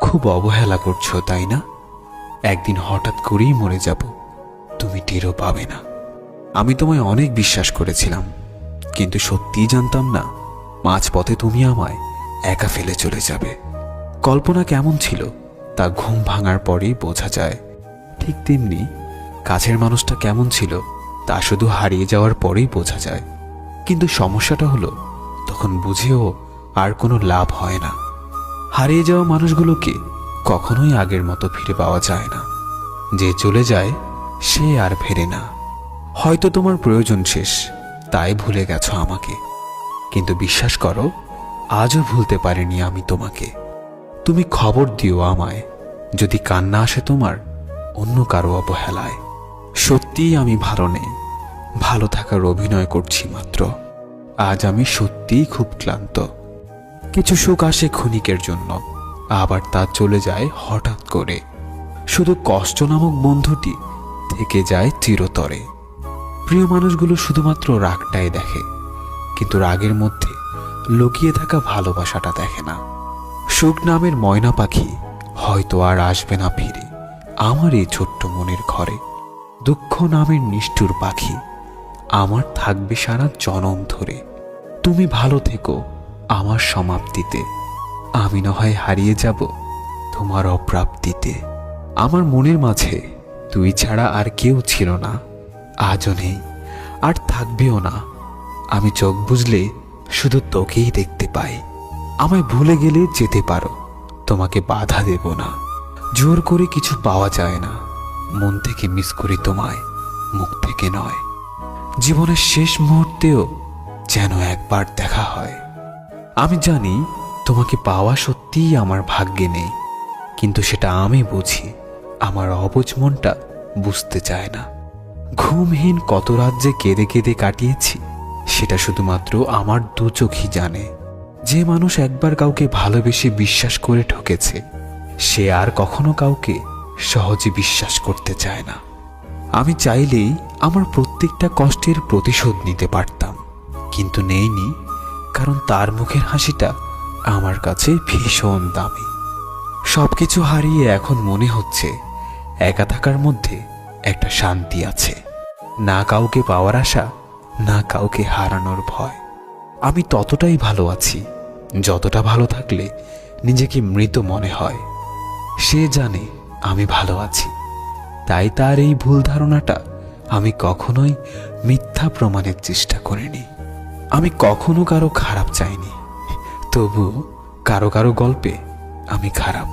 খুব অবহেলা করছো, তাই না? একদিন হঠাৎ করেই মরে যাব, তুমি টেরও পাবে না। আমি তোমায় অনেক বিশ্বাস করেছিলাম, কিন্তু সত্যিই জানতাম না মাঝপথে তুমি আমায় একা ফেলে চলে যাবে। কল্পনা কেমন ছিল তা ঘুম ভাঙার পরেই বোঝা যায়। ঠিক তেমনি কাছের মানুষটা কেমন ছিল তা শুধু হারিয়ে যাওয়ার পরেই বোঝা যায়। কিন্তু সমস্যাটা হলো, তখন বুঝেও আর কোনো লাভ হয় না। হারিয়ে যাওয়া মানুষগুলোকে কখনোই আগের মতো ফিরে পাওয়া যায় না। যে চলে যায় সে আর ফেরে না। হয়তো তোমার প্রয়োজন শেষ, তাই ভুলে গেছো আমাকে, কিন্তু বিশ্বাস করো, আজও ভুলতে পারিনি আমি তোমাকে। তুমি খবর দিও আমায় যদি কান্না আসে তোমার অন্য কারো অবহেলায়। সত্যিই আমি ভালো নেই, ভালো থাকার অভিনয় করছি মাত্র। আজ আমি সত্যিই খুব ক্লান্ত। কিছু সুখ আসে ক্ষণিকের জন্য, আবার তা চলে যায় হঠাৎ করে। শুধু কষ্ট নামক বন্ধুটি থেকে যায় চিরতরে। প্রিয় মানুষগুলো শুধুমাত্র রাগটাই দেখে, কিন্তু রাগের মধ্যে লুকিয়ে থাকা ভালোবাসাটা দেখে না। সুখ নামের ময়না পাখি হয়তো আর আসবে না ফিরে আমার এই ছোট্ট মনের ঘরে। দুঃখ নামের নিষ্ঠুর পাখি আমার থাকবে সারা জনম ধরে। তুমি ভালো থেকো আমার সমাপ্তিতে, আমি না হয় হারিয়ে যাব তোমার অপ্রাপ্তিতে। আমার মনের মাঝে তুই ছাড়া আর কেউ ছিল না, আজও নেই আর থাকবেও না। আমি চোখ বুঝলে শুধু তোকেই দেখতে পাই। আমায় ভুলে গেলে যেতে পারো, তোমাকে বাধা দেব না। জোর করে কিছু পাওয়া যায় না, মন থেকে মিস করি তোমায়, মুখ থেকে নয়। জীবনের শেষ মুহূর্তেও যেন একবার দেখা হয়। আমি জানি তোমাকে পাওয়া সত্যিই আমার ভাগ্যে নেই, কিন্তু সেটা আমি বুঝি, আমার অবুঝ মনটা বুঝতে চায় না। ঘুমহীন কত রাত যে কেঁদে কেঁদে কাটিয়েছি সেটা শুধুমাত্র আমার দু চোখই জানে। যে মানুষ একবার কাউকে ভালোবেসে বিশ্বাস করে ঠকেছে, সে আর কখনো কাউকে সহজে বিশ্বাস করতে চায় না। আমি চাইলেই আমার প্রত্যেকটা কষ্টের প্রতিশোধ নিতে পারতাম, কিন্তু নেইনি, কারণ তার মুখের হাসিটা আমার কাছে ভীষণ দামি। সবকিছু হারিয়ে এখন মনে হচ্ছে একা থাকার মধ্যে একটা শান্তি আছে। না কাউকে পাওয়ার আশা, না কাউকে হারানোর ভয়। আমি ততটাই ভালো আছি যতটা ভালো থাকলে নিজেকে মৃত মনে হয়। সে জানে আমি ভালো আছি, তাই তার এই ভুল ধারণাটা আমি কখনোই মিথ্যা প্রমাণের চেষ্টা করিনি। আমি কখনো কারো খারাপ চাইনি, তবু কারো কারো গল্পে আমি খারাপ।